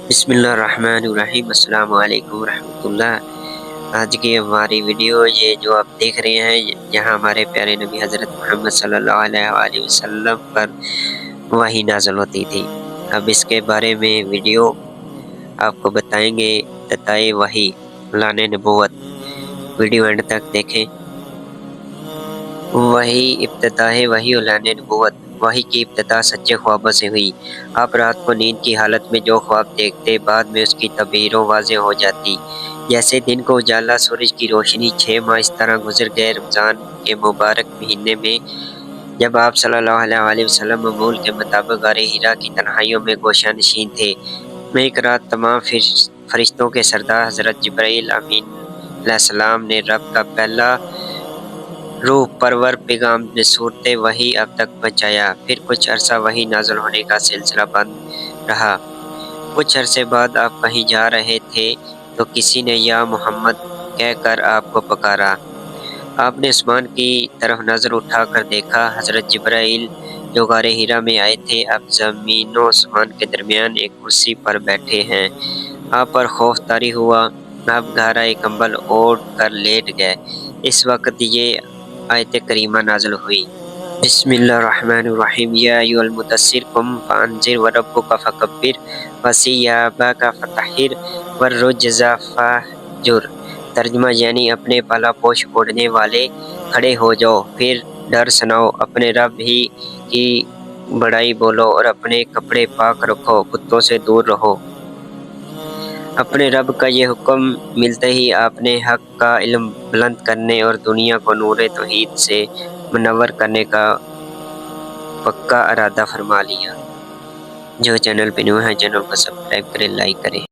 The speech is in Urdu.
بسم اللہ الرحمن الرحیم۔ السلام علیکم ورحمۃ اللہ۔ آج کی ہماری ویڈیو یہ جو آپ دیکھ رہے ہیں، یہاں ہمارے پیارے نبی حضرت محمد صلی اللہ علیہ وآلہ وسلم پر وحی نازل ہوتی تھی۔ اب اس کے بارے میں ویڈیو آپ کو بتائیں گے۔ ابتدائے وحی، اعلان نبوت۔ ویڈیو اینڈ تک دیکھیں۔ وحی، ابتدائے وحی، اعلان نبوت۔ وحی کی ابتدا سچے خوابوں سے ہوئی۔ آپ رات کو نیند کی حالت میں جو خواب دیکھتے، بعد میں اس کی تعبیروں واضح ہو جاتی۔ جیسے دن کو اجالا، سورج کی روشنی۔ 6 ماہ اس طرح گزر گئے۔ رمضان کے مبارک مہینے میں جب آپ صلی اللہ علیہ وآلہ وسلم معمول کے مطابق غار حرا کی تنہائیوں میں گوشہ نشین تھے، میں ایک رات تمام فرشتوں کے سردار حضرت جبرائیل امین علیہ السلام نے رب کا پہلا روح پرور پیغام بصورت وحی اب تک پہنچایا۔ پھر کچھ عرصہ وحی نازل ہونے کا سلسلہ بند رہا۔ کچھ عرصے بعد آپ کہیں جا رہے تھے تو کسی نے یا محمد کہہ کر آپ کو پکارا۔ آپ نے آسمان کی طرف نظر اٹھا کر دیکھا، حضرت جبرائیل جو غار حرا میں آئے تھے اب زمین و آسمان کے درمیان ایک کرسی پر بیٹھے ہیں۔ آپ پر خوف طاری ہوا، آپ گہرا کمبل اوڑھ کر لیٹ گئے۔ اس وقت یہ آیت کریمہ نازل ہوئی۔ بسم اللہ الرحمن الرحیم۔ یا ایھا المدثر قم فانذر وربک فکبر وثیابک فطہر والرجز فاہجر۔ ترجمہ یعنی اپنے بالا پوش اوڑھنے والے کھڑے ہو جاؤ، پھر ڈر سناؤ، اپنے رب ہی کی بڑائی بولو اور اپنے کپڑے پاک رکھو، کتوں سے دور رہو۔ اپنے رب کا یہ حکم ملتے ہی آپ نے حق کا علم بلند کرنے اور دنیا کو نور توحید سے منور کرنے کا پکا ارادہ فرما لیا۔ جو چینل پہ نیا ہے چینل کو سبسکرائب کریں، لائک کریں۔